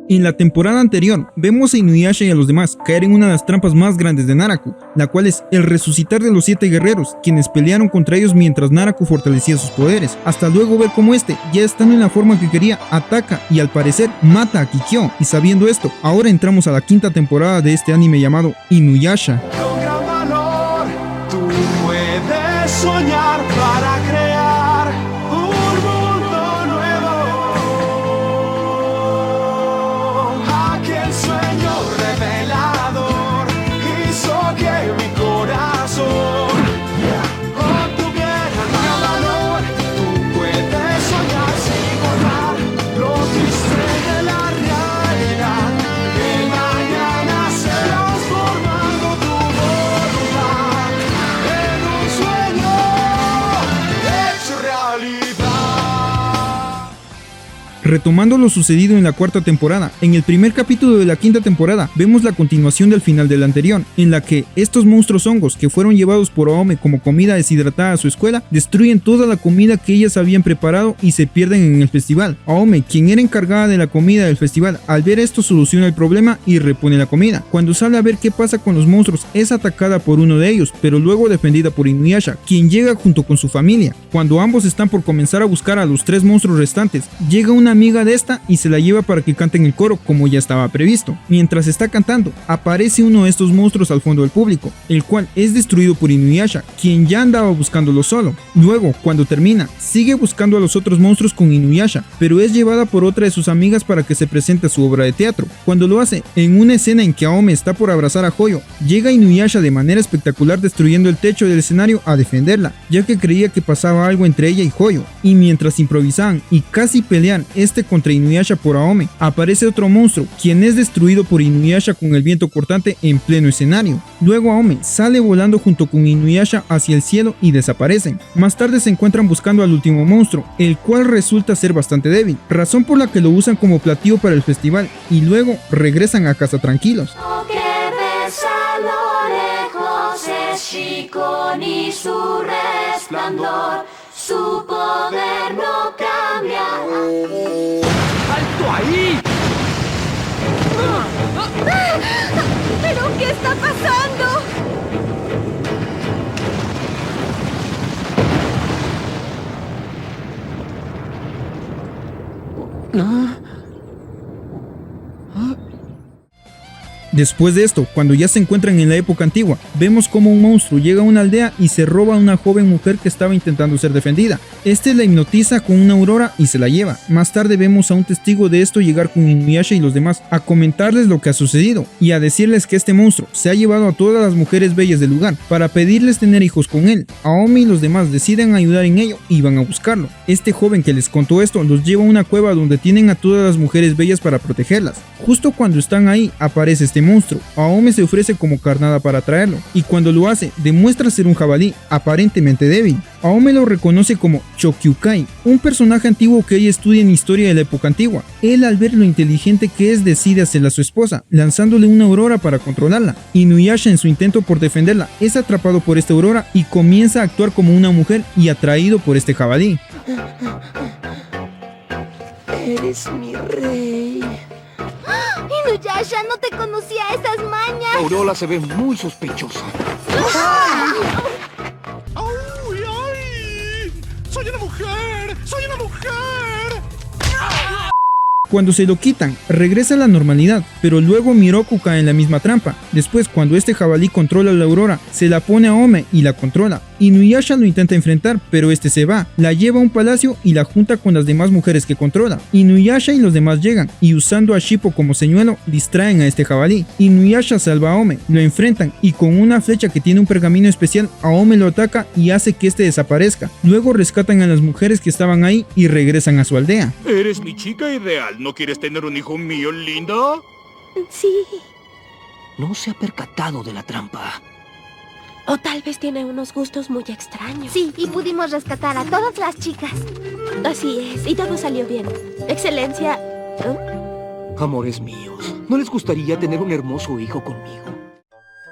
En la temporada anterior, vemos a Inuyasha y a los demás caer en una de las trampas más grandes de Naraku, la cual es el resucitar de los 7 guerreros, quienes pelearon contra ellos mientras Naraku fortalecía sus poderes, hasta luego ver cómo este, ya estando en la forma que quería, ataca y al parecer mata a Kikyo. Y sabiendo esto, ahora entramos a la 5ª temporada de este anime llamado Inuyasha. Con gran valor, tú puedes soñar para crear un mundo nuevo. Aquel sueño revelador hizo que mi corazón obtuviera gran valor. Tú puedes soñar sin borrar lo triste de la realidad. Que mañana serás formando tu voluntad en un sueño hecho realidad. Retomando lo sucedido en la 4ª temporada, en el primer capítulo de la 5ª temporada vemos la continuación del final del anterior, en la que estos monstruos hongos que fueron llevados por Aome como comida deshidratada a su escuela, destruyen toda la comida que ellas habían preparado y se pierden en el festival. Aome, quien era encargada de la comida del festival, al ver esto soluciona el problema y repone la comida. Cuando sale a ver qué pasa con los monstruos, es atacada por uno de ellos, pero luego defendida por Inuyasha, quien llega junto con su familia. Cuando ambos están por comenzar a buscar a los 3 monstruos restantes, llega una amiga de esta y se la lleva para que canten el coro como ya estaba previsto. Mientras está cantando, aparece uno de estos monstruos al fondo del público, el cual es destruido por Inuyasha, quien ya andaba buscándolo solo. Luego, cuando termina, sigue buscando a los otros monstruos con Inuyasha, pero es llevada por otra de sus amigas para que se presente a su obra de teatro. Cuando lo hace, en una escena en que Aome está por abrazar a Hoyo, llega Inuyasha de manera espectacular destruyendo el techo del escenario a defenderla, ya que creía que pasaba algo entre ella y Hoyo. Y mientras improvisaban y casi pelean contra Inuyasha por Aome, aparece otro monstruo, quien es destruido por Inuyasha con el viento cortante en pleno escenario. Luego Aome sale volando junto con Inuyasha hacia el cielo y desaparecen. Más tarde se encuentran buscando al último monstruo, el cual resulta ser bastante débil, razón por la que lo usan como platillo para el festival, y luego regresan a casa tranquilos. Lo que ves a lo lejos es Shikon y su resplandor, su poder no cambiará. ¡Alto ahí! ¿Pero qué está pasando? Después de esto, cuando ya se encuentran en la época antigua, vemos como un monstruo llega a una aldea y se roba a una joven mujer que estaba intentando ser defendida. Este la hipnotiza con una aurora y se la lleva. Más tarde vemos a un testigo de esto llegar con Inuyasha y los demás a comentarles lo que ha sucedido y a decirles que este monstruo se ha llevado a todas las mujeres bellas del lugar para pedirles tener hijos con él. Aomi y los demás deciden ayudar en ello y van a buscarlo. Este joven que les contó esto los lleva a una cueva donde tienen a todas las mujeres bellas para protegerlas. Justo cuando están ahí aparece este monstruo. Aome se ofrece como carnada para traerlo y cuando lo hace demuestra ser un jabalí aparentemente débil. Aome lo reconoce como Chokyukai, un personaje antiguo que ella estudia en historia de la época antigua. Él, al ver lo inteligente que es, decide hacerla su esposa, lanzándole una aurora para controlarla. Inuyasha, en su intento por defenderla, es atrapado por esta aurora y comienza a actuar como una mujer y atraído por este jabalí. Eres mi rey. Inuyasha, no te conocía esas mañas. Aurora se ve muy sospechosa. ¡Ay, ay! ¡Soy una mujer! ¡Soy una mujer! Cuando se lo quitan, regresa a la normalidad, pero luego Miroku cae en la misma trampa. Después, cuando este jabalí controla la aurora, se la pone a Aome y la controla. Inuyasha lo intenta enfrentar, pero este se va, la lleva a un palacio y la junta con las demás mujeres que controla. Inuyasha y los demás llegan, y usando a Shippo como señuelo, distraen a este jabalí. Inuyasha salva a Aome, lo enfrentan, y con una flecha que tiene un pergamino especial, Aome lo ataca y hace que este desaparezca. Luego rescatan a las mujeres que estaban ahí y regresan a su aldea. Eres mi chica ideal. ¿No quieres tener un hijo mío, linda? Sí. No se ha percatado de la trampa. O tal vez tiene unos gustos muy extraños. Sí, y pudimos rescatar a todas las chicas. Así es, y todo salió bien. Excelencia. Amores míos, ¿no les gustaría tener un hermoso hijo conmigo?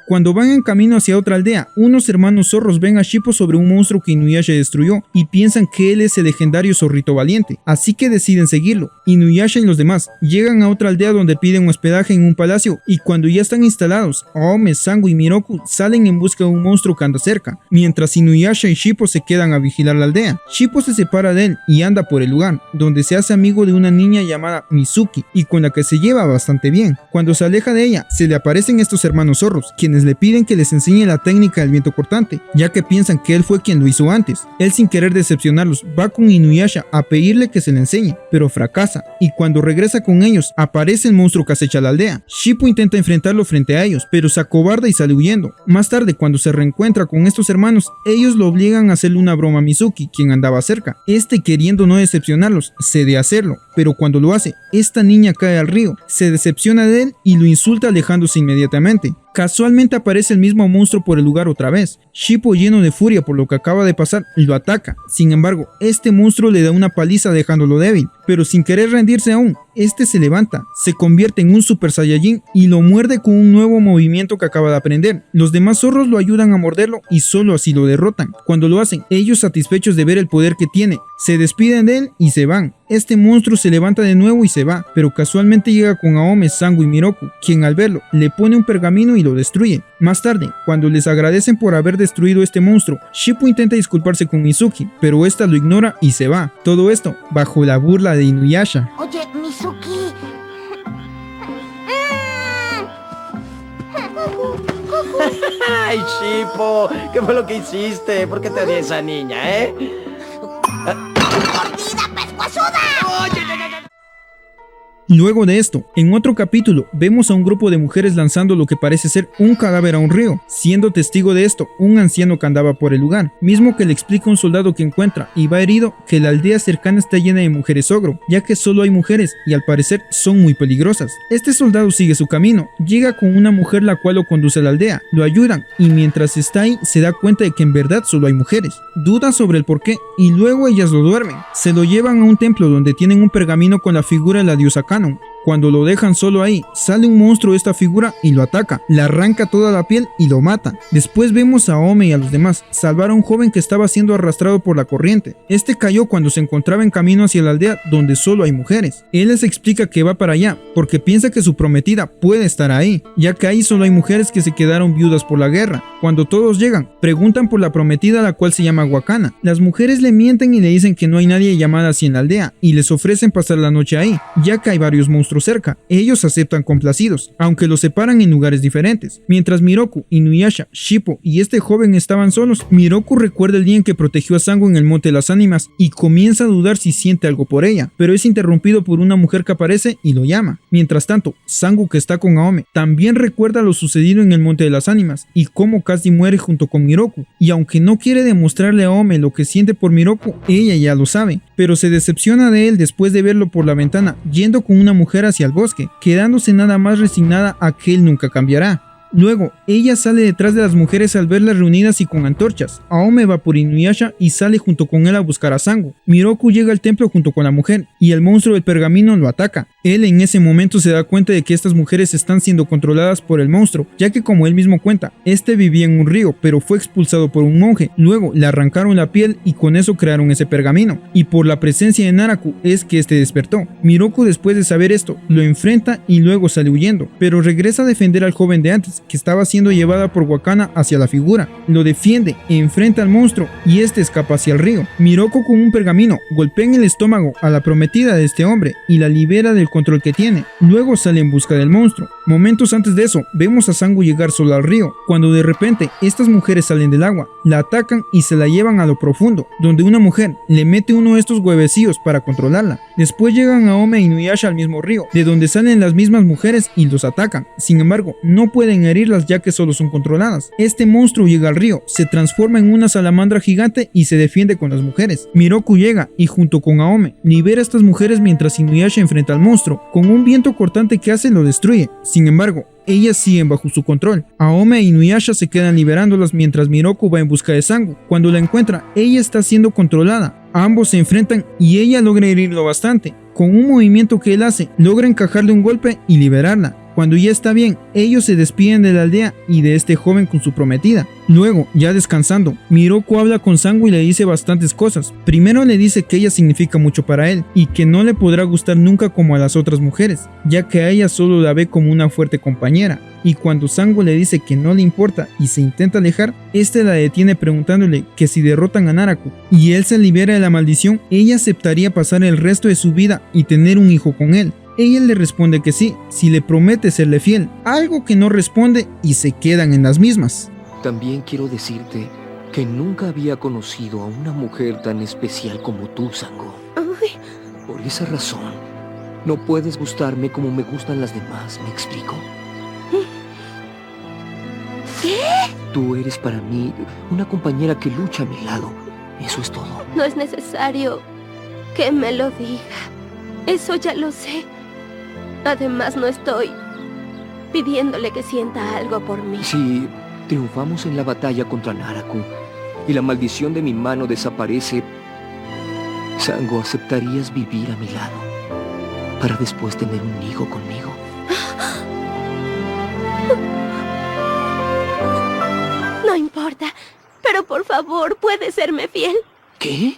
Cuando van en camino hacia otra aldea, unos hermanos zorros ven a Shippo sobre un monstruo que Inuyasha destruyó y piensan que él es el legendario zorrito valiente, así que deciden seguirlo. Inuyasha y los demás llegan a otra aldea donde piden hospedaje en un palacio y cuando ya están instalados, Aome, Sango y Miroku salen en busca de un monstruo que anda cerca, mientras Inuyasha y Shippo se quedan a vigilar la aldea. Shippo se separa de él y anda por el lugar, donde se hace amigo de una niña llamada Mizuki y con la que se lleva bastante bien. Cuando se aleja de ella, se le aparecen estos hermanos zorros, quienes le piden que les enseñe la técnica del viento cortante, ya que piensan que él fue quien lo hizo antes. Él, sin querer decepcionarlos, va con Inuyasha a pedirle que se le enseñe, pero fracasa, y cuando regresa con ellos, aparece el monstruo que acecha la aldea. Shippo intenta enfrentarlo frente a ellos, pero se acobarda y sale huyendo. Más tarde, cuando se reencuentra con estos hermanos, ellos lo obligan a hacerle una broma a Mizuki, quien andaba cerca. Queriendo no decepcionarlos, cede a hacerlo, pero cuando lo hace, esta niña cae al río, se decepciona de él y lo insulta alejándose inmediatamente. Casualmente aparece el mismo monstruo por el lugar otra vez. Shippo, lleno de furia por lo que acaba de pasar, lo ataca. Sin embargo, este monstruo le da una paliza dejándolo débil, pero sin querer rendirse aún, este se levanta, se convierte en un Super Saiyajin y lo muerde con un nuevo movimiento que acaba de aprender. Los demás zorros lo ayudan a morderlo y solo así lo derrotan. Cuando lo hacen, ellos satisfechos de ver el poder que tiene, se despiden de él y se van. Este monstruo se levanta de nuevo y se va, pero casualmente llega con Aome, Sango y Miroku, quien al verlo le pone un pergamino y lo destruye. Más tarde, cuando les agradecen por haber destruido este monstruo, Shippo intenta disculparse con Mizuki, pero esta lo ignora y se va. Todo esto bajo la burla de Inuyasha. Oye, Mizuki. ¡Ay, Shippo! ¿Qué fue lo que hiciste? ¿Por qué te odié a esa niña, ¡Mordida pescuezuda! Luego de esto, en otro capítulo, vemos a un grupo de mujeres lanzando lo que parece ser un cadáver a un río, siendo testigo de esto un anciano que andaba por el lugar, mismo que le explica a un soldado que encuentra y va herido que la aldea cercana está llena de mujeres ogro, ya que solo hay mujeres y al parecer son muy peligrosas. Este soldado sigue su camino, llega con una mujer la cual lo conduce a la aldea, lo ayudan y mientras está ahí se da cuenta de que en verdad solo hay mujeres, duda sobre el porqué y luego ellas lo duermen, se lo llevan a un templo donde tienen un pergamino con la figura de la diosa Kanon. Cuando lo dejan solo ahí, sale un monstruo de esta figura y lo ataca, le arranca toda la piel y lo mata. Después vemos a Aome y a los demás salvar a un joven que estaba siendo arrastrado por la corriente. Este cayó cuando se encontraba en camino hacia la aldea donde solo hay mujeres. Él les explica que va para allá porque piensa que su prometida puede estar ahí, ya que ahí solo hay mujeres que se quedaron viudas por la guerra. Cuando todos llegan, preguntan por la prometida, la cual se llama Wakana. Las mujeres le mienten y le dicen que no hay nadie llamada así en la aldea y les ofrecen pasar la noche ahí, ya que hay varios monstruos cerca. Ellos aceptan complacidos, aunque los separan en lugares diferentes. Mientras Miroku, Inuyasha, Shippo y este joven estaban solos, Miroku recuerda el día en que protegió a Sango en el Monte de las Ánimas y comienza a dudar si siente algo por ella, pero es interrumpido por una mujer que aparece y lo llama. Mientras tanto, Sango, que está con Aome, también recuerda lo sucedido en el Monte de las Ánimas y cómo casi muere junto con Miroku, y aunque no quiere demostrarle a Aome lo que siente por Miroku, ella ya lo sabe, pero se decepciona de él después de verlo por la ventana yendo con una mujer hacia el bosque, quedándose nada más resignada a que él nunca cambiará. Luego, ella sale detrás de las mujeres al verlas reunidas y con antorchas. Aome va por Inuyasha y sale junto con él a buscar a Sango. Miroku llega al templo junto con la mujer y el monstruo del pergamino lo ataca. Él en ese momento se da cuenta de que estas mujeres están siendo controladas por el monstruo, ya que como él mismo cuenta, este vivía en un río, pero fue expulsado por un monje. Luego le arrancaron la piel y con eso crearon ese pergamino. Y por la presencia de Naraku es que este despertó. Miroku, después de saber esto, lo enfrenta y luego sale huyendo, pero regresa a defender al joven de antes, que estaba siendo llevada por Wakana hacia la figura. Lo defiende, enfrenta al monstruo y este escapa hacia el río. Miroku, con un pergamino, golpea en el estómago a la prometida de este hombre y la libera del control que tiene. Luego sale en busca del monstruo. Momentos antes de eso, vemos a Sango llegar solo al río, cuando de repente estas mujeres salen del agua, la atacan y se la llevan a lo profundo, donde una mujer le mete uno de estos huevecillos para controlarla. Después llegan a Aome e Inuyasha al mismo río, de donde salen las mismas mujeres y los atacan. Sin embargo, no pueden herirlas ya que solo son controladas. Este monstruo llega al río, se transforma en una salamandra gigante y se defiende con las mujeres. Miroku llega y junto con Aome libera a estas mujeres mientras Inuyasha enfrenta al monstruo. Con un viento cortante que hace lo destruye. Sin embargo, ellas siguen bajo su control. Aome e Inuyasha se quedan liberándolas mientras Miroku va en busca de Sango. Cuando la encuentra, ella está siendo controlada. Ambos se enfrentan y ella logra herirlo bastante. Con un movimiento que él hace, logra encajarle un golpe y liberarla. Cuando ya está bien, ellos se despiden de la aldea y de este joven con su prometida. Luego, ya descansando, Miroku habla con Sango y le dice bastantes cosas. Primero le dice que ella significa mucho para él y que no le podrá gustar nunca como a las otras mujeres, ya que a ella solo la ve como una fuerte compañera. Y cuando Sango le dice que no le importa y se intenta alejar, este la detiene preguntándole que si derrotan a Naraku y él se libera de la maldición, ella aceptaría pasar el resto de su vida y tener un hijo con él. Ella le responde que sí, si le promete serle fiel, algo que no responde y se quedan en las mismas. También quiero decirte que nunca había conocido a una mujer tan especial como tú, Sango. Uy, Por esa razón, no puedes gustarme como me gustan las demás, ¿me explico? ¿qué? Tú eres para mí una compañera que lucha a mi lado. Eso es todo. No es necesario que me lo diga. Eso ya lo sé. Además, no estoy pidiéndole que sienta algo por mí. Si triunfamos en la batalla contra Naraku y la maldición de mi mano desaparece, Sango, ¿aceptarías vivir a mi lado para después tener un hijo conmigo? No importa, pero por favor, ¿puedes serme fiel? ¿Qué?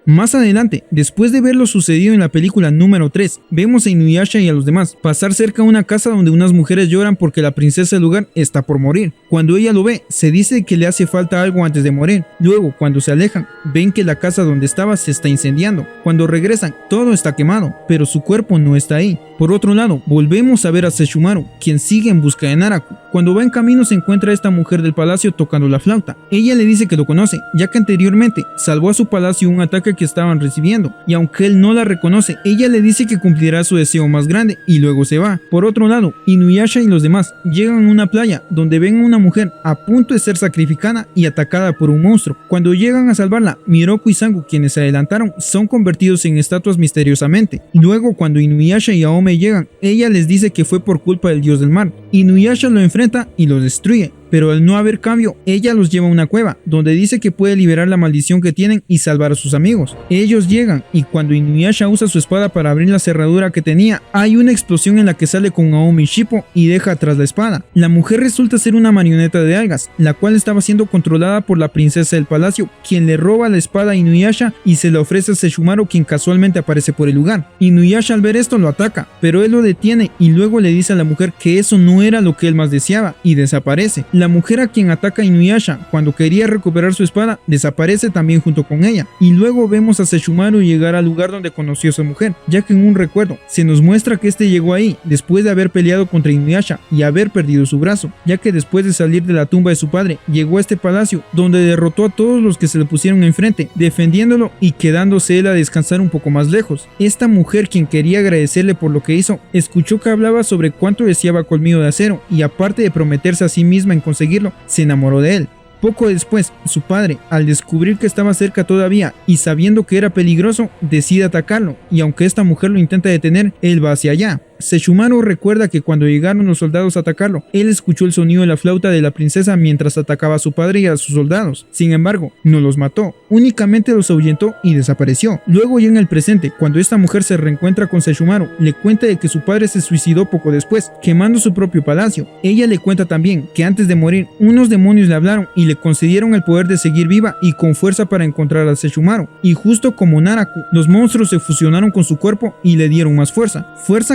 Más adelante, después de ver lo sucedido en la película número 3, vemos a Inuyasha y a los demás pasar cerca a una casa donde unas mujeres lloran porque la princesa del lugar está por morir. Cuando ella lo ve, se dice que le hace falta algo antes de morir. Luego, cuando se alejan, ven que la casa donde estaba se está incendiando. Cuando regresan, todo está quemado, pero su cuerpo no está ahí. Por otro lado, volvemos a ver a Sesshomaru, quien sigue en busca de Naraku. Cuando va en camino se encuentra a esta mujer del palacio tocando la flauta. Ella le dice que lo conoce, ya que anteriormente salvó a su palacio un ataque que estaban recibiendo, y aunque él no la reconoce, ella le dice que cumplirá su deseo más grande y luego se va. Por otro lado, Inuyasha y los demás llegan a una playa donde ven a una mujer a punto de ser sacrificada y atacada por un monstruo. Cuando llegan a salvarla, Miroku y Sango, quienes se adelantaron, son convertidos en estatuas misteriosamente. Luego, cuando Inuyasha y Aome llegan, ella les dice que fue por culpa del dios del mar. Inuyasha lo enfrenta y lo destruye, pero al no haber cambio, ella los lleva a una cueva, donde dice que puede liberar la maldición que tienen y salvar a sus amigos. Ellos llegan, y cuando Inuyasha usa su espada para abrir la cerradura que tenía, hay una explosión en la que sale con Aome y Shippo y deja atrás la espada. La mujer resulta ser una marioneta de algas, la cual estaba siendo controlada por la princesa del palacio, quien le roba la espada a Inuyasha y se la ofrece a Sesshomaru, quien casualmente aparece por el lugar. Inuyasha al ver esto lo ataca, pero él lo detiene y luego le dice a la mujer que eso no era lo que él más deseaba y desaparece. La mujer a quien ataca a Inuyasha cuando quería recuperar su espada desaparece también junto con ella, y luego vemos a Sesshomaru llegar al lugar donde conoció a esa mujer, ya que en un recuerdo se nos muestra que este llegó ahí después de haber peleado contra Inuyasha y haber perdido su brazo, ya que después de salir de la tumba de su padre llegó a este palacio donde derrotó a todos los que se le pusieron enfrente, defendiéndolo y quedándose él a descansar un poco más lejos. Esta mujer, quien quería agradecerle por lo que hizo, escuchó que hablaba sobre cuánto deseaba Colmillo de Acero y aparte de prometerse a sí misma en conseguirlo, se enamoró de él. Poco después, su padre, al descubrir que estaba cerca todavía y sabiendo que era peligroso, decide atacarlo, y aunque esta mujer lo intenta detener, él va hacia allá. Sesshomaru recuerda que cuando llegaron los soldados a atacarlo, él escuchó el sonido de la flauta de la princesa mientras atacaba a su padre y a sus soldados. Sin embargo, no los mató, únicamente los ahuyentó y desapareció. Luego, ya en el presente, cuando esta mujer se reencuentra con Sesshomaru, le cuenta de que su padre se suicidó poco después, quemando su propio palacio. Ella le cuenta también que antes de morir, unos demonios le hablaron y le concedieron el poder de seguir viva y con fuerza para encontrar a Sesshomaru. Y justo como Naraku, los monstruos se fusionaron con su cuerpo y le dieron más fuerza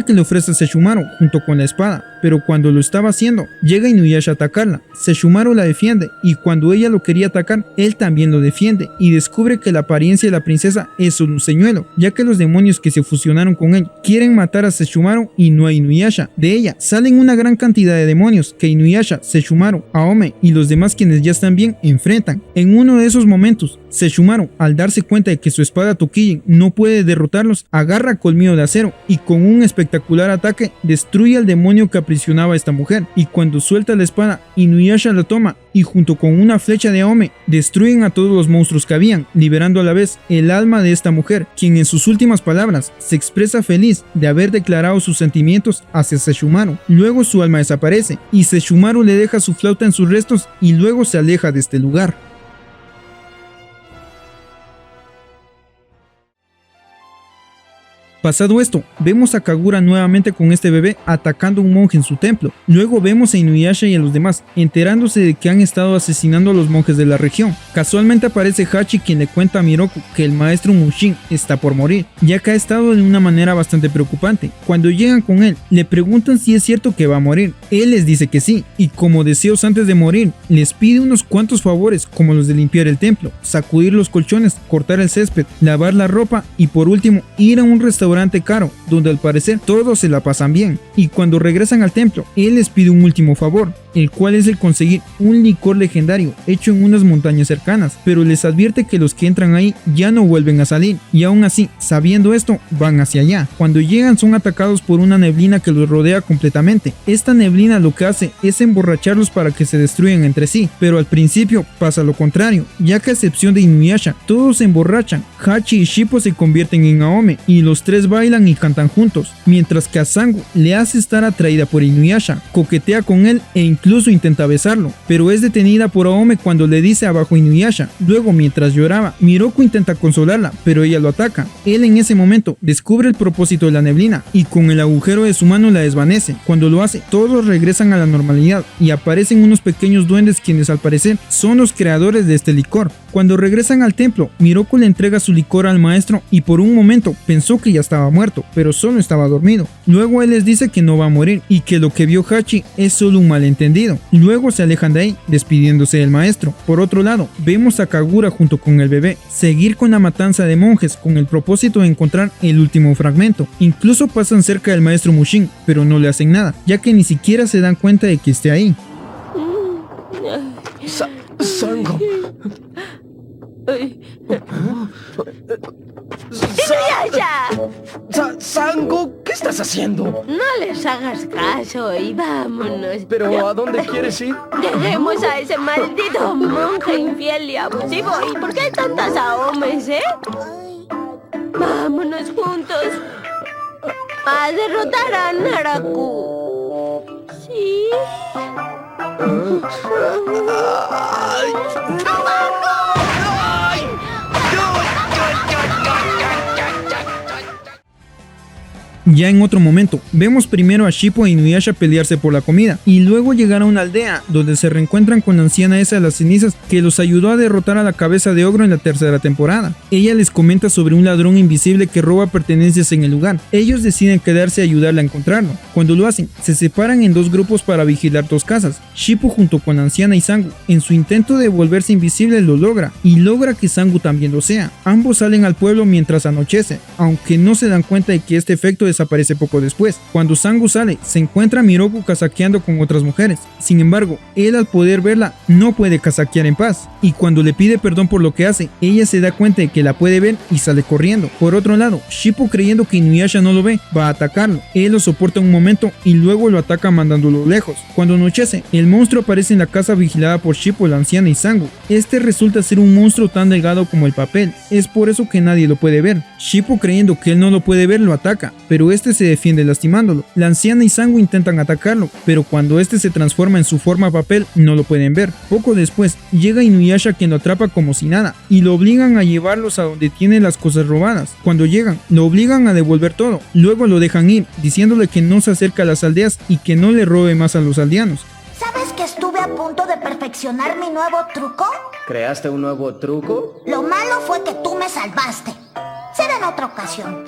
que le ofrece a Sesshomaru junto con la espada, pero cuando lo estaba haciendo, llega Inuyasha a atacarla. Sesshomaru la defiende y cuando ella lo quería atacar, él también lo defiende y descubre que la apariencia de la princesa es un señuelo, ya que los demonios que se fusionaron con él quieren matar a Sesshomaru y no a Inuyasha. De ella salen una gran cantidad de demonios que Inuyasha, Sesshomaru, Aome y los demás quienes ya están bien enfrentan. En uno de esos momentos, Sesshomaru, al darse cuenta de que su espada Tokijin no puede derrotarlos, agarra Colmillo de Acero y con un espectacular ataque destruye al demonio que aprisionaba a esta mujer, y cuando suelta la espada, Inuyasha la toma y junto con una flecha de Aome destruyen a todos los monstruos que habían, liberando a la vez el alma de esta mujer, quien en sus últimas palabras se expresa feliz de haber declarado sus sentimientos hacia Sesshomaru. Luego su alma desaparece y Sesshomaru le deja su flauta en sus restos y luego se aleja de este lugar. Pasado esto, vemos a Kagura nuevamente con este bebé atacando a un monje en su templo. Luego vemos a Inuyasha y a los demás enterándose de que han estado asesinando a los monjes de la región. Casualmente aparece Hachi, quien le cuenta a Miroku que el maestro Mushin está por morir, ya que ha estado de una manera bastante preocupante. Cuando llegan con él, le preguntan si es cierto que va a morir. Él les dice que sí, y como deseos antes de morir, les pide unos cuantos favores como los de limpiar el templo, sacudir los colchones, cortar el césped, lavar la ropa y por último ir a un restaurante caro, donde al parecer todos se la pasan bien. Y cuando regresan al templo, él les pide un último favor, el cual es el conseguir un licor legendario hecho en unas montañas cercanas, pero les advierte que los que entran ahí ya no vuelven a salir, y aún así, sabiendo esto, van hacia allá. Cuando llegan son atacados por una neblina que los rodea completamente. Esta neblina lo que hace es emborracharlos para que se destruyan entre sí, pero al principio pasa lo contrario, ya que a excepción de Inuyasha, todos se emborrachan. Hachi y Shippo se convierten en Aome, y los tres bailan y cantan juntos, mientras que a Sango le hace estar atraída por Inuyasha, coquetea con él e incluso intenta besarlo, pero es detenida por Aome cuando le dice abajo a Inuyasha. Luego, mientras lloraba, Miroku intenta consolarla, pero ella lo ataca. Él en ese momento descubre el propósito de la neblina y con el agujero de su mano la desvanece. Cuando lo hace, todos regresan a la normalidad y aparecen unos pequeños duendes quienes al parecer son los creadores de este licor. Cuando regresan al templo, Miroku le entrega su licor al maestro y por un momento pensó que ya estaba muerto, pero solo estaba dormido. Luego él les dice que no va a morir y que lo que vio Hachi es solo un malentendido. Luego se alejan de ahí, despidiéndose del maestro. Por otro lado, vemos a Kagura junto con el bebé seguir con la matanza de monjes con el propósito de encontrar el último fragmento. Incluso pasan cerca del maestro Mushin, pero no le hacen nada, ya que ni siquiera se dan cuenta de que esté ahí. Sango. ¡Inuyasha! Sango, ¿qué estás haciendo? No les hagas caso y vámonos. ¿Pero a dónde quieres ir? Dejemos a ese maldito monje infiel y abusivo. ¿Y por qué hay tantas Aomes, Vámonos juntos a derrotar a Naraku. ¿Sí? Ya en otro momento, vemos primero a Shippo e Inuyasha pelearse por la comida y luego llegar a una aldea donde se reencuentran con la anciana esa de las cenizas que los ayudó a derrotar a la cabeza de ogro en la tercera temporada. Ella les comenta sobre un ladrón invisible que roba pertenencias en el lugar. Ellos deciden quedarse a ayudarle a encontrarlo. Cuando lo hacen, se separan en dos grupos para vigilar dos casas. Shippo junto con la anciana y Sango, en su intento de volverse invisible, lo logra y logra que Sango también lo sea. Ambos salen al pueblo mientras anochece, aunque no se dan cuenta de que este efecto desaparece poco después. Cuando Sango sale, se encuentra a Miroku casaqueando con otras mujeres. Sin embargo, él al poder verla no puede casaquear en paz, y cuando le pide perdón por lo que hace, ella se da cuenta de que la puede ver y sale corriendo. Por otro lado, Shippo, creyendo que Inuyasha no lo ve, va a atacarlo. Él lo soporta un momento y luego lo ataca mandándolo lejos. Cuando anochece, el monstruo aparece en la casa vigilada por Shippo, la anciana y Sango. Este resulta ser un monstruo tan delgado como el papel, es por eso que nadie lo puede ver. Shippo, creyendo que él no lo puede ver, lo ataca, pero este se defiende lastimándolo. La anciana y Sango intentan atacarlo, pero cuando este se transforma en su forma papel, no lo pueden ver. Poco después, llega Inuyasha, quien lo atrapa como si nada, y lo obligan a llevarlos a donde tiene las cosas robadas. Cuando llegan, lo obligan a devolver todo, luego lo dejan ir, diciéndole que no se acerca a las aldeas y que no le robe más a los aldeanos. ¿Sabes que estuve a punto de perfeccionar mi nuevo truco? ¿Creaste un nuevo truco? Lo malo fue que tú me salvaste. Será en otra ocasión.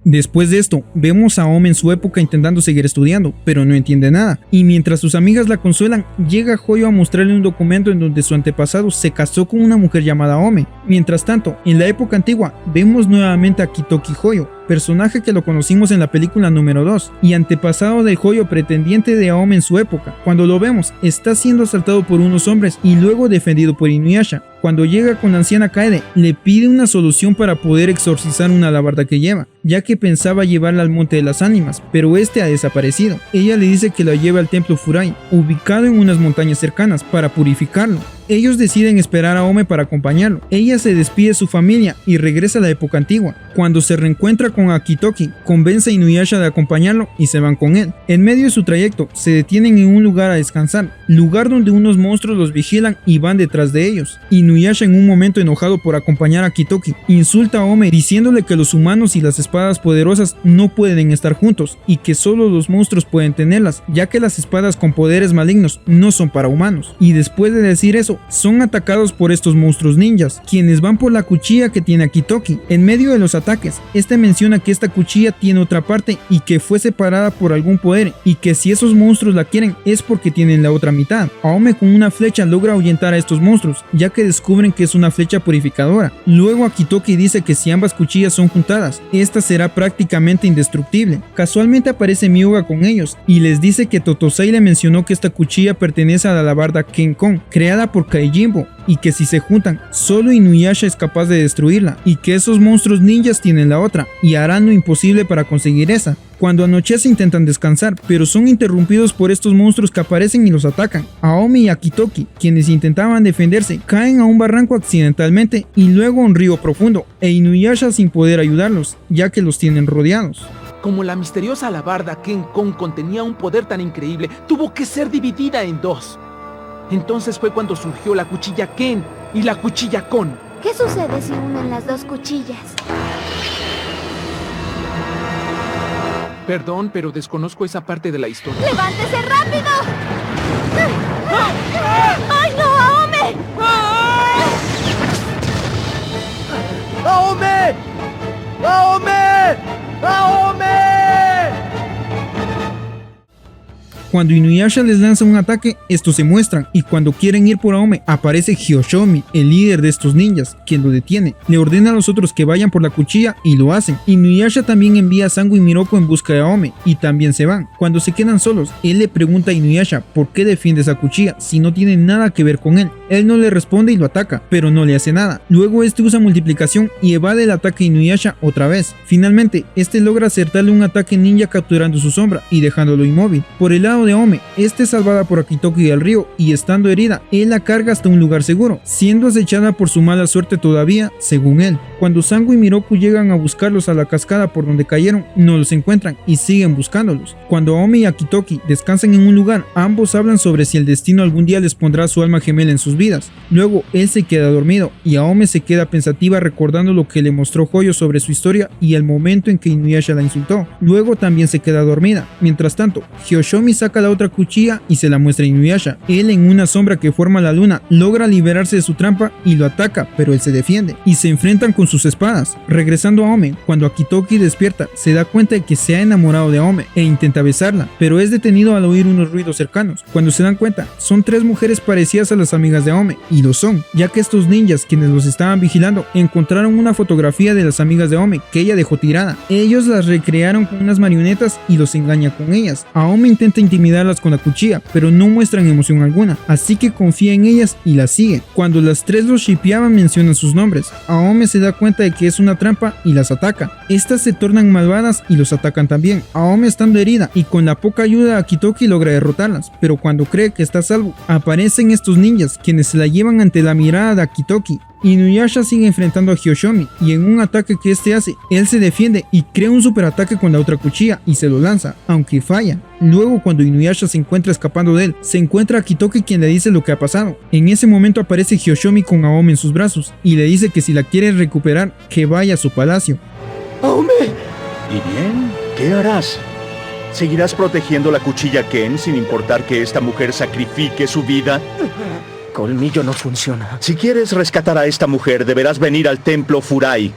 Después de esto, vemos a Ome en su época intentando seguir estudiando, pero no entiende nada, y mientras sus amigas la consuelan, llega Hoyo a mostrarle un documento en donde su antepasado se casó con una mujer llamada Ome. Mientras tanto, en la época antigua, vemos nuevamente a Kitoki Hoyo, personaje que lo conocimos en la película número 2, y antepasado de Hoyo, pretendiente de Aome en su época. Cuando lo vemos, está siendo asaltado por unos hombres y luego defendido por Inuyasha. Cuando llega con la anciana Kaede, le pide una solución para poder exorcizar una alabarda que lleva, ya que pensaba llevarla al Monte de las Ánimas, pero este ha desaparecido. Ella le dice que la lleve al templo Furai, ubicado en unas montañas cercanas, para purificarlo. Ellos deciden esperar a Ome para acompañarlo. Ella se despide de su familia y regresa a la época antigua. Cuando se reencuentra con Akitoki, convence a Inuyasha de acompañarlo y se van con él. En medio de su trayecto, se detienen en un lugar a descansar, lugar donde unos monstruos los vigilan y van detrás de ellos. Inuyasha, en un momento enojado por acompañar a Akitoki, insulta a Ome diciéndole que los humanos y las espadas poderosas no pueden estar juntos y que solo los monstruos pueden tenerlas, ya que las espadas con poderes malignos no son para humanos. Y después de decir eso, son atacados por estos monstruos ninjas, quienes van por la cuchilla que tiene Akitoki. En medio de los ataques, este menciona que esta cuchilla tiene otra parte y que fue separada por algún poder, y que si esos monstruos la quieren es porque tienen la otra mitad. Aome con una flecha logra ahuyentar a estos monstruos, ya que descubren que es una flecha purificadora. Luego Akitoki dice que si ambas cuchillas son juntadas, esta será prácticamente indestructible. Casualmente aparece Myuga con ellos y les dice que Totosai le mencionó que esta cuchilla pertenece a la alabarda Kenkon, creada por Kaijimbo, y que si se juntan, solo Inuyasha es capaz de destruirla, y que esos monstruos ninjas tienen la otra, y harán lo imposible para conseguir esa. Cuando anochece intentan descansar, pero son interrumpidos por estos monstruos que aparecen y los atacan. Aome y Akitoki, quienes intentaban defenderse, caen a un barranco accidentalmente y luego a un río profundo, e Inuyasha sin poder ayudarlos, ya que los tienen rodeados. Como la misteriosa alabarda Kenkon contenía un poder tan increíble, tuvo que ser dividida en dos. Entonces fue cuando surgió la cuchilla Ken y la cuchilla Kon. ¿Qué sucede si unen las dos cuchillas? Perdón, pero desconozco esa parte de la historia. ¡Levántese rápido! ¡Ay, no, Aome! ¡Aome! ¡Aome! ¡Aome! Cuando Inuyasha les lanza un ataque, estos se muestran, y cuando quieren ir por Aome, aparece Hiyoshomi, el líder de estos ninjas, quien lo detiene. Le ordena a los otros que vayan por la cuchilla y lo hacen. Inuyasha también envía a Sango y Miroko en busca de Aome, y también se van. Cuando se quedan solos, él le pregunta a Inuyasha por qué defiende esa cuchilla si no tiene nada que ver con él. Él no le responde y lo ataca, pero no le hace nada. Luego este usa multiplicación y evade el ataque a Inuyasha otra vez. Finalmente, este logra acertarle un ataque ninja capturando su sombra y dejándolo inmóvil. Por el lado de Aome, este es salvada por Akitoki del río y estando herida, él la carga hasta un lugar seguro, siendo acechada por su mala suerte todavía, según él. Cuando Sango y Miroku llegan a buscarlos a la cascada por donde cayeron, no los encuentran y siguen buscándolos. Cuando Aome y Akitoki descansan en un lugar, ambos hablan sobre si el destino algún día les pondrá su alma gemela en sus vidas. Luego él se queda dormido y Aome se queda pensativa recordando lo que le mostró Hoyo sobre su historia y el momento en que Inuyasha la insultó. Luego también se queda dormida. Mientras tanto, Hiyoshomi saca la otra cuchilla y se la muestra a Inuyasha. Él, en una sombra que forma la luna, logra liberarse de su trampa y lo ataca, pero él se defiende y se enfrentan con sus espadas. Regresando a Aome, cuando Akitoki despierta, se da cuenta de que se ha enamorado de Aome e intenta besarla, pero es detenido al oír unos ruidos cercanos. Cuando se dan cuenta, son tres mujeres parecidas a las amigas de Aome, y lo son, ya que estos ninjas, quienes los estaban vigilando, encontraron una fotografía de las amigas de Aome que ella dejó tirada. Ellos las recrearon con unas marionetas y los engaña con ellas. Aome intenta intimidarlas con la cuchilla, pero no muestran emoción alguna, así que confía en ellas y las sigue. Cuando las tres los shippeaban, mencionan sus nombres. Aome se da cuenta de que es una trampa y las ataca. Estas se tornan malvadas y los atacan también. Aome, estando herida y con la poca ayuda de Akitoki, logra derrotarlas, pero cuando cree que está a salvo, aparecen estos ninjas, quienes se la llevan ante la mirada de Akitoki. Inuyasha sigue enfrentando a Hiyoshomi y en un ataque que este hace, él se defiende y crea un super ataque con la otra cuchilla y se lo lanza, aunque falla. Luego, cuando Inuyasha se encuentra escapando de él, se encuentra a Akitoki, quien le dice lo que ha pasado. En ese momento aparece Hiyoshomi con Aome en sus brazos y le dice que si la quiere recuperar, que vaya a su palacio. ¡Aome! ¿Y bien? ¿Qué harás? ¿Seguirás protegiendo la cuchilla Ken sin importar que esta mujer sacrifique su vida? Colmillo no funciona. Si quieres rescatar a esta mujer, deberás venir al templo Furai.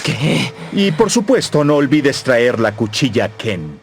¿Qué? Y por supuesto, no olvides traer la cuchilla Ken.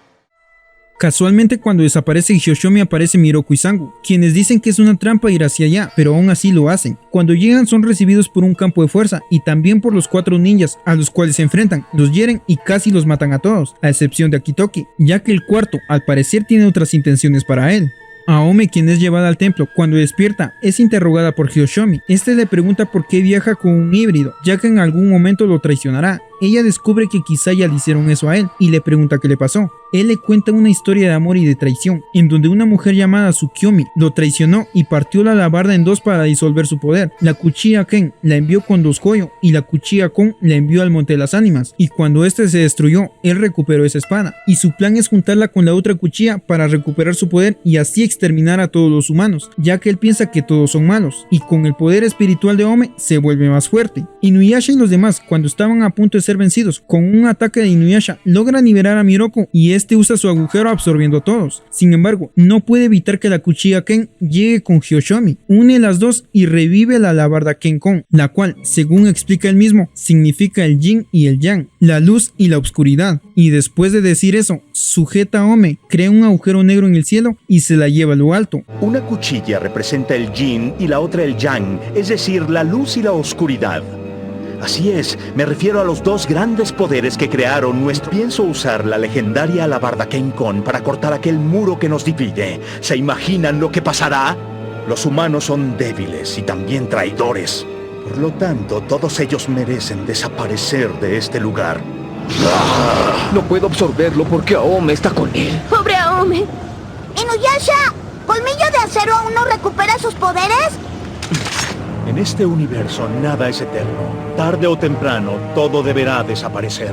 Casualmente, cuando desaparece Hiyoshomi, aparece Miroku y Sango, quienes dicen que es una trampa ir hacia allá, pero aún así lo hacen. Cuando llegan, son recibidos por un campo de fuerza y también por los cuatro ninjas a los cuales se enfrentan, los hieren y casi los matan a todos, a excepción de Akitoki, ya que el cuarto al parecer tiene otras intenciones para él. Aome, quien es llevada al templo, cuando despierta, es interrogada por Hiyoshomi. Este le pregunta por qué viaja con un híbrido, ya que en algún momento lo traicionará. ella descubre que quizá ya le hicieron eso a él y le pregunta qué le pasó. Él le cuenta una historia de amor y de traición, en donde una mujer llamada Tsukiyomi lo traicionó y partió la alabarda en dos para disolver su poder. La cuchilla Ken la envió con 2 Hoyo y la cuchilla Kon la envió al Monte de las Ánimas, y cuando este se destruyó, él recuperó esa espada, y su plan es juntarla con la otra cuchilla para recuperar su poder y así exterminar a todos los humanos, ya que él piensa que todos son malos, y con el poder espiritual de Ome se vuelve más fuerte. Inuyasha y los demás, cuando estaban a punto de ser vencidos, con un ataque de Inuyasha logran liberar a Miroku y este usa su agujero absorbiendo a todos. Sin embargo, no puede evitar que la cuchilla Ken llegue con Hiyoshomi, une las dos y revive la alabarda Kenkon, la cual, según explica él mismo, significa el yin y el yang, la luz y la oscuridad. Y después de decir eso, sujeta a Ome, crea un agujero negro en el cielo y se la lleva a lo alto. Una cuchilla representa el yin y la otra el yang, es decir, la luz y la oscuridad. Así es, me refiero a los 2 grandes poderes que crearon nuestro... Pienso usar la legendaria alabarda Kenkon para cortar aquel muro que nos divide. ¿Se imaginan lo que pasará? Los humanos son débiles y también traidores. Por lo tanto, todos ellos merecen desaparecer de este lugar. No puedo absorberlo porque Aome está con él. ¡Pobre Aome! ¡Inuyasha! ¿Colmillo de Acero aún no recupera sus poderes? En este universo nada es eterno. Tarde o temprano, todo deberá desaparecer.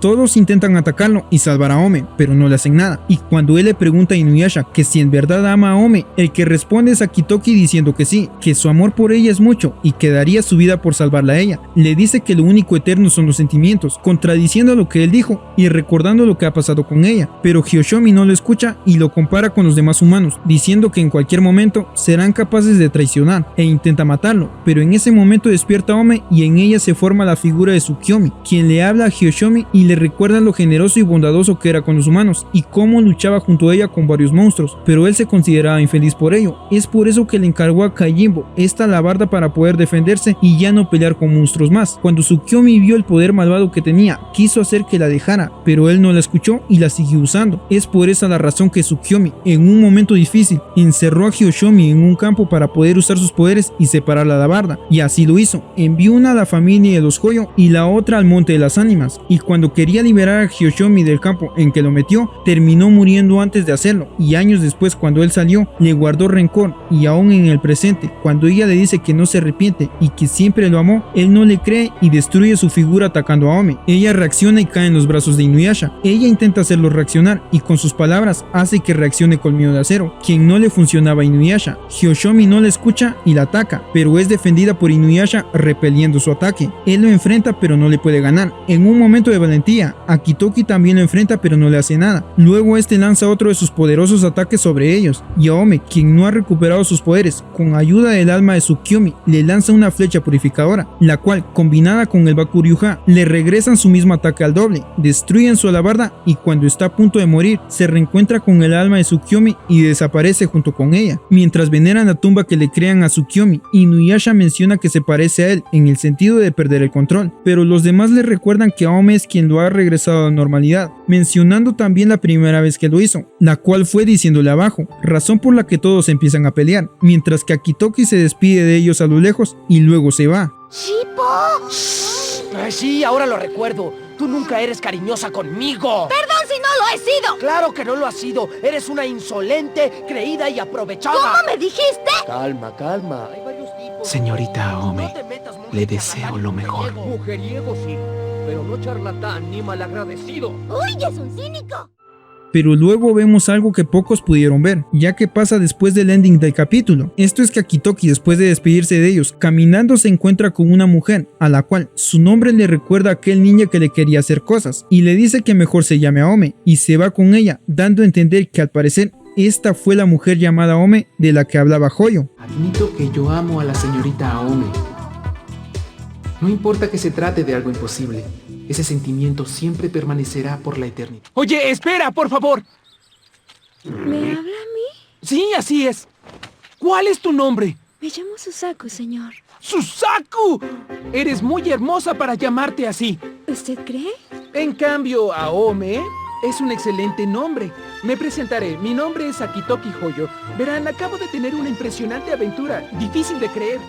Todos intentan atacarlo y salvar a Ome, pero no le hacen nada. Y cuando él le pregunta a Inuyasha que si en verdad ama a Ome, el que responde es Akitoki diciendo que sí, que su amor por ella es mucho y que daría su vida por salvarla a ella. Le dice que lo único eterno son los sentimientos, contradiciendo lo que él dijo y recordando lo que ha pasado con ella. Pero Hiyoshomi no lo escucha y lo compara con los demás humanos, diciendo que en cualquier momento serán capaces de traicionar e intenta matarlo. Pero en ese momento despierta Ome y en ella se forma la figura de Tsukiyomi, quien le habla a Hiyoshomi y le recuerda lo generoso y bondadoso que era con los humanos y cómo luchaba junto a ella con varios monstruos, pero él se consideraba infeliz por ello. Es por eso que le encargó a Kajimbo esta alabarda para poder defenderse y ya no pelear con monstruos más. Cuando Tsukiyomi vio el poder malvado que tenía, quiso hacer que la dejara, pero él no la escuchó y la siguió usando. Es por esa la razón que Tsukiyomi, en un momento difícil, encerró a Hiyoshomi en un campo para poder usar sus poderes y separar la alabarda, y así lo hizo. Envió una a la familia de los Hoyo y la otra al Monte de las Ánimas, y cuando quería liberar a Hiyoshomi del campo en que lo metió, terminó muriendo antes de hacerlo, y años después, cuando él salió, le guardó rencor, y aún en el presente, cuando ella le dice que no se arrepiente y que siempre lo amó, él no le cree y destruye su figura atacando a Ome. Ella reacciona y cae en los brazos de Inuyasha. Ella intenta hacerlo reaccionar y con sus palabras hace que reaccione Colmillo de Acero, quien no le funcionaba a Inuyasha. Hiyoshomi no la escucha y la ataca, pero es defendida por Inuyasha repeliendo su ataque. Él lo enfrenta pero no le puede ganar. En un momento de valentía, Akitoki también lo enfrenta pero no le hace nada. Luego este lanza otro de sus poderosos ataques sobre ellos, y Aome, quien no ha recuperado sus poderes, con ayuda del alma de Tsukiyomi, le lanza una flecha purificadora, la cual, combinada con el Bakuryuha, le regresan su mismo ataque al doble, destruyen su alabarda y cuando está a punto de morir, se reencuentra con el alma de Tsukiyomi y desaparece junto con ella. Mientras veneran la tumba que le crean a Tsukiyomi, Inuyasha menciona que se parece a él en el sentido de perder el control, pero los demás le recuerdan que Aome es quien lo ha regresado a la normalidad, mencionando también la primera vez que lo hizo, la cual fue diciéndole abajo, razón por la que todos empiezan a pelear, mientras que Akitoki se despide de ellos a lo lejos y luego se va. ¡Shippo! Ay, sí, ahora lo recuerdo. Tú nunca eres cariñosa conmigo. ¡Perdón si no lo he sido! Claro que no lo has sido. Eres una insolente, creída y aprovechada. ¿Cómo me dijiste? Calma, calma. Hay varios tipos. Señorita Aome, No te metas mucho le en deseo charlatán, lo mejor. Mujeriego sí, pero no charlatán ni malagradecido. ¡Uy, es un cínico! Pero luego vemos algo que pocos pudieron ver, ya que pasa después del ending del capítulo. Esto es que Akitoki, después de despedirse de ellos, caminando se encuentra con una mujer, a la cual su nombre le recuerda a aquel niño que le quería hacer cosas, y le dice que mejor se llame Aome, y se va con ella, dando a entender que al parecer esta fue la mujer llamada Aome de la que hablaba Hoyo. Admito que yo amo a la señorita Aome. No importa que se trate de algo imposible, ese sentimiento siempre permanecerá por la eternidad. Oye, espera, por favor. ¿Me habla a mí? Sí, así es. ¿Cuál es tu nombre? Me llamo Susaku, señor. ¡Susaku! Eres muy hermosa para llamarte así. ¿Usted cree? En cambio, Aome es un excelente nombre. Me presentaré. Mi nombre es Akitoki Hoyo. Verán, acabo de tener una impresionante aventura. Difícil de creer.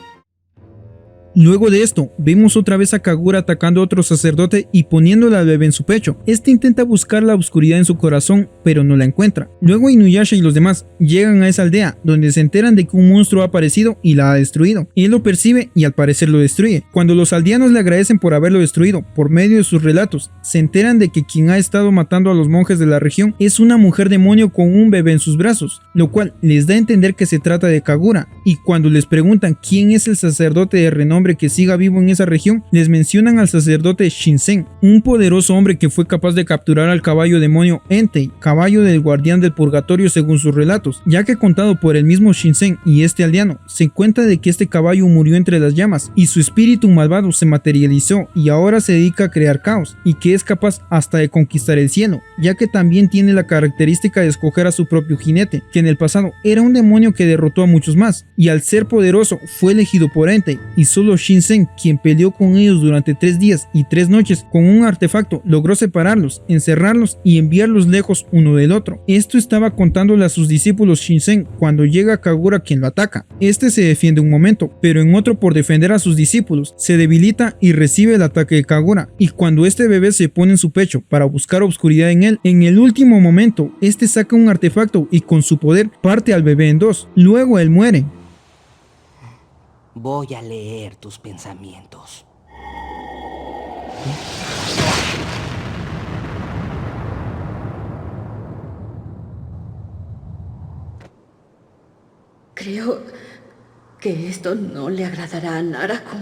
Luego de esto, vemos otra vez a Kagura atacando a otro sacerdote y poniéndole al bebé en su pecho. Este intenta buscar la oscuridad en su corazón, pero no la encuentra. Luego Inuyasha y los demás llegan a esa aldea, donde se enteran de que un monstruo ha aparecido y la ha destruido. Él lo percibe y al parecer lo destruye. Cuando los aldeanos le agradecen por haberlo destruido, por medio de sus relatos, se enteran de que quien ha estado matando a los monjes de la región es una mujer demonio con un bebé en sus brazos, lo cual les da a entender que se trata de Kagura. Y cuando les preguntan quién es el sacerdote de renombre que siga vivo en esa región, les mencionan al sacerdote Shinsen, un poderoso hombre que fue capaz de capturar al caballo demonio Entei, caballo del guardián del purgatorio según sus relatos, ya que contado por el mismo Shinsen y este aldeano, se cuenta de que este caballo murió entre las llamas y su espíritu malvado se materializó y ahora se dedica a crear caos, y que es capaz hasta de conquistar el cielo, ya que también tiene la característica de escoger a su propio jinete, que en el pasado era un demonio que derrotó a muchos más, y al ser poderoso fue elegido por Entei, y solo Shinsen, quien peleó con ellos durante 3 días y 3 noches con un artefacto, logró separarlos, encerrarlos y enviarlos lejos uno del otro. Esto estaba contándole a sus discípulos Shinsen cuando llega Kagura, quien lo ataca. Este se defiende un momento, pero en otro, por defender a sus discípulos, se debilita y recibe el ataque de Kagura, y cuando este bebé se pone en su pecho para buscar obscuridad en él, en el último momento, este saca un artefacto y con su poder parte al bebé en 2. Luego él muere. Voy a leer tus pensamientos. Creo que esto no le agradará a Naraku.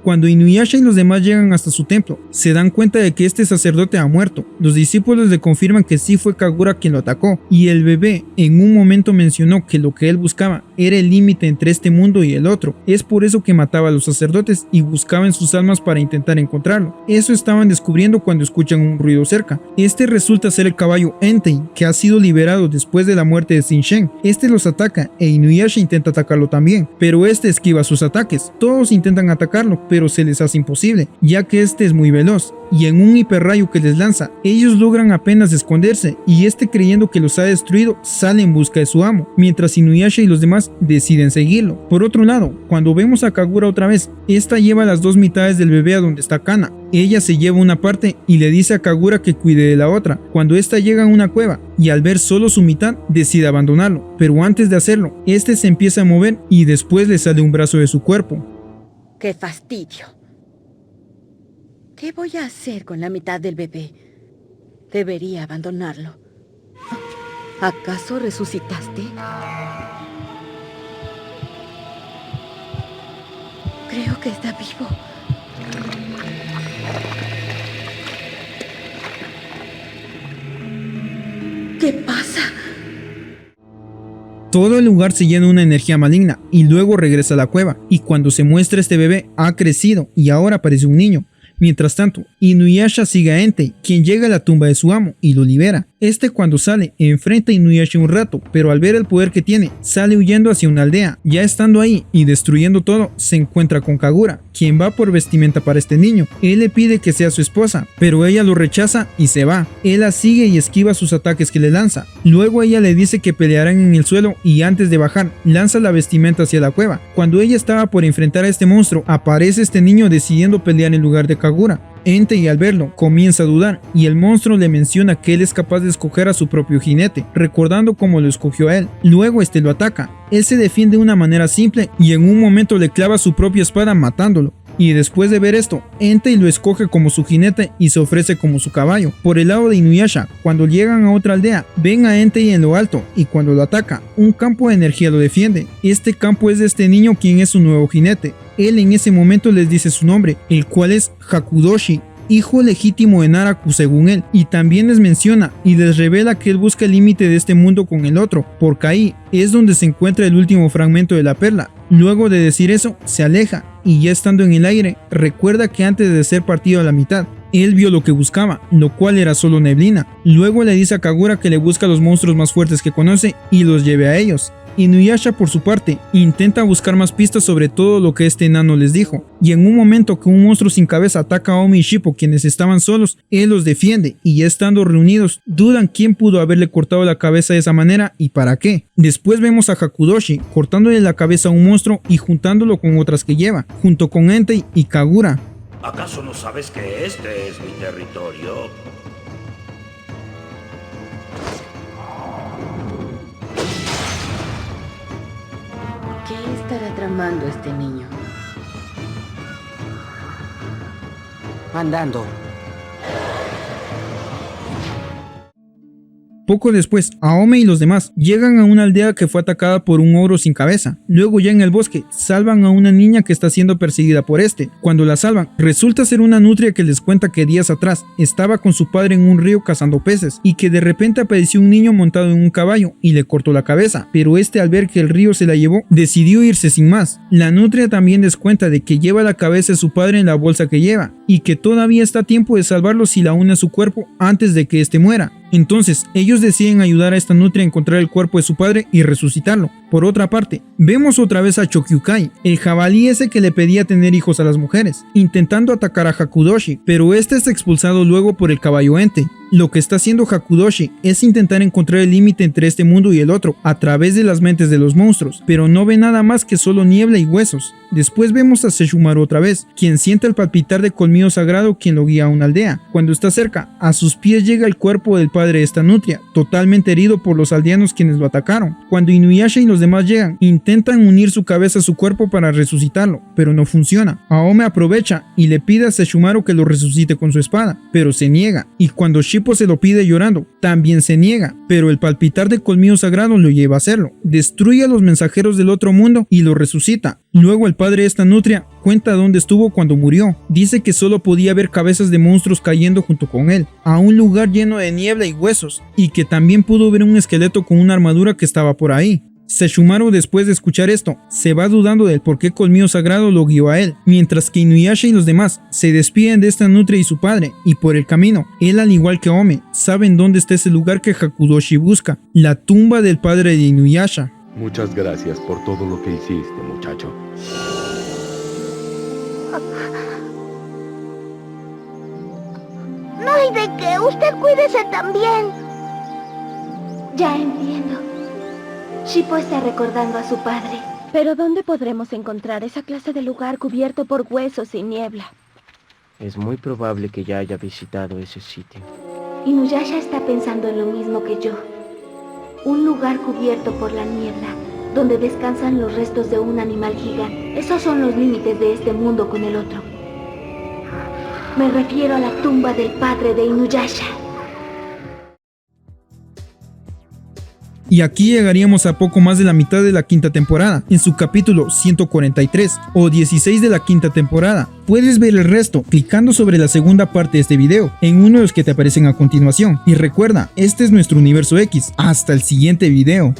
Cuando Inuyasha y los demás llegan hasta su templo, se dan cuenta de que este sacerdote ha muerto. Los discípulos le confirman que sí fue Kagura quien lo atacó, y el bebé en un momento mencionó que lo que él buscaba era el límite entre este mundo y el otro. Es por eso que mataba a los sacerdotes y buscaba en sus almas para intentar encontrarlo. Eso estaban descubriendo cuando escuchan un ruido cerca. Este resulta ser el caballo Entei, que ha sido liberado después de la muerte de Shinshen. Este los ataca e Inuyasha intenta atacarlo también, pero este esquiva sus ataques. Todos intentan atacarlo, pero se les hace imposible, ya que este es muy veloz, y en un hiperrayo que les lanza, ellos logran apenas esconderse, y este, creyendo que los ha destruido, sale en busca de su amo, mientras Inuyasha y los demás deciden seguirlo. Por otro lado, cuando vemos a Kagura otra vez, esta lleva las 2 mitades del bebé a donde está Kana. Ella se lleva una parte y le dice a Kagura que cuide de la otra. Cuando esta llega a una cueva y al ver solo su mitad decide abandonarlo, pero antes de hacerlo, este se empieza a mover y después le sale un brazo de su cuerpo. ¡Qué fastidio! ¿Qué voy a hacer con la mitad del bebé? Debería abandonarlo. ¿Acaso resucitaste? Creo que está vivo. ¿Qué pasa? Todo el lugar se llena de una energía maligna y luego regresa a la cueva, y cuando se muestra este bebé ha crecido y ahora parece un niño. Mientras tanto, Inuyasha sigue a Entei, quien llega a la tumba de su amo y lo libera. Este, cuando sale, enfrenta a Inuyasha un rato, pero al ver el poder que tiene, sale huyendo hacia una aldea. Ya estando ahí y destruyendo todo, se encuentra con Kagura, quien va por vestimenta para este niño. Él le pide que sea su esposa, pero ella lo rechaza y se va. Él la sigue y esquiva sus ataques que le lanza. Luego ella le dice que pelearán en el suelo y antes de bajar, lanza la vestimenta hacia la cueva. Cuando ella estaba por enfrentar a este monstruo, aparece este niño decidiendo pelear en lugar de Kagura. Entei, al verlo, comienza a dudar y el monstruo le menciona que él es capaz de escoger a su propio jinete, recordando cómo lo escogió a él. Luego este lo ataca. Él se defiende de una manera simple y en un momento le clava su propia espada matándolo. Y después de ver esto, Entei lo escoge como su jinete y se ofrece como su caballo. Por el lado de Inuyasha, cuando llegan a otra aldea, ven a Entei en lo alto y cuando lo ataca, un campo de energía lo defiende. Este campo es de este niño, quien es su nuevo jinete. Él en ese momento les dice su nombre, el cual es Hakudoshi, hijo legítimo de Naraku según él, y también les menciona y les revela que él busca el límite de este mundo con el otro, porque ahí es donde se encuentra el último fragmento de la perla. Luego de decir eso, se aleja, y ya estando en el aire, recuerda que antes de ser partido a la mitad, él vio lo que buscaba, lo cual era solo neblina. Luego le dice a Kagura que le busca a los monstruos más fuertes que conoce y los lleve a ellos. Inuyasha, por su parte, intenta buscar más pistas sobre todo lo que este enano les dijo, y en un momento que un monstruo sin cabeza ataca a Ome y Shippo, quienes estaban solos, él los defiende, y ya estando reunidos, dudan quién pudo haberle cortado la cabeza de esa manera y para qué. Después vemos a Hakudoshi cortándole la cabeza a un monstruo y juntándolo con otras que lleva, junto con Entei y Kagura. ¿Acaso no sabes que este es mi territorio? ¿Qué estará tramando este niño? Andando. Poco después, Aome y los demás llegan a una aldea que fue atacada por un ogro sin cabeza. Luego, ya en el bosque, salvan a una niña que está siendo perseguida por este. Cuando la salvan, resulta ser una nutria que les cuenta que días atrás estaba con su padre en un río cazando peces y que de repente apareció un niño montado en un caballo y le cortó la cabeza, pero este, al ver que el río se la llevó, decidió irse sin más. La nutria también les cuenta de que lleva la cabeza de su padre en la bolsa que lleva y que todavía está a tiempo de salvarlo si la une a su cuerpo antes de que este muera. Entonces, ellos deciden ayudar a esta nutria a encontrar el cuerpo de su padre y resucitarlo. Por otra parte, vemos otra vez a Chokyukai, el jabalí ese que le pedía tener hijos a las mujeres, intentando atacar a Hakudoshi, pero este es expulsado luego por el caballo Entei. Lo que está haciendo Hakudoshi es intentar encontrar el límite entre este mundo y el otro a través de las mentes de los monstruos, pero no ve nada más que solo niebla y huesos. Después vemos a Sesshomaru otra vez, quien siente el palpitar de colmillo sagrado quien lo guía a una aldea. Cuando está cerca, a sus pies llega el cuerpo del padre de esta nutria, totalmente herido por los aldeanos quienes lo atacaron. Cuando Inuyasha y los demás llegan, intentan unir su cabeza a su cuerpo para resucitarlo, pero no funciona. Aome aprovecha y le pide a Sesshomaru que lo resucite con su espada, pero se niega, y cuando Shippo se lo pide llorando, también se niega, pero el palpitar de colmillo sagrado lo lleva a hacerlo. Destruye a los mensajeros del otro mundo y lo resucita. Luego el padre de esta nutria cuenta dónde estuvo cuando murió. Dice que solo podía ver cabezas de monstruos cayendo junto con él, a un lugar lleno de niebla y huesos, y que también pudo ver un esqueleto con una armadura que estaba por ahí. Sesshomaru, después de escuchar esto, se va dudando del por qué Colmillo Sagrado lo guió a él, mientras que Inuyasha y los demás se despiden de esta nutria y su padre, y por el camino, él, al igual que Ome, saben dónde está ese lugar que Hakudoshi busca, la tumba del padre de Inuyasha. Muchas gracias por todo lo que hiciste, muchacho. No hay de qué, usted cuídese también. Ya entiendo. Shippo está recordando a su padre. Pero ¿dónde podremos encontrar esa clase de lugar cubierto por huesos y niebla? Es muy probable que ya haya visitado ese sitio. Inuyasha está pensando en lo mismo que yo. Un lugar cubierto por la niebla, donde descansan los restos de un animal gigante. Esos son los límites de este mundo con el otro. Me refiero a la tumba del padre de Inuyasha. Y aquí llegaríamos a poco más de la mitad de la quinta temporada, en su capítulo 143 o 16 de la quinta temporada. Puedes ver el resto clicando sobre la segunda parte de este video, en uno de los que te aparecen a continuación. Y recuerda, este es nuestro Universo X. Hasta el siguiente video.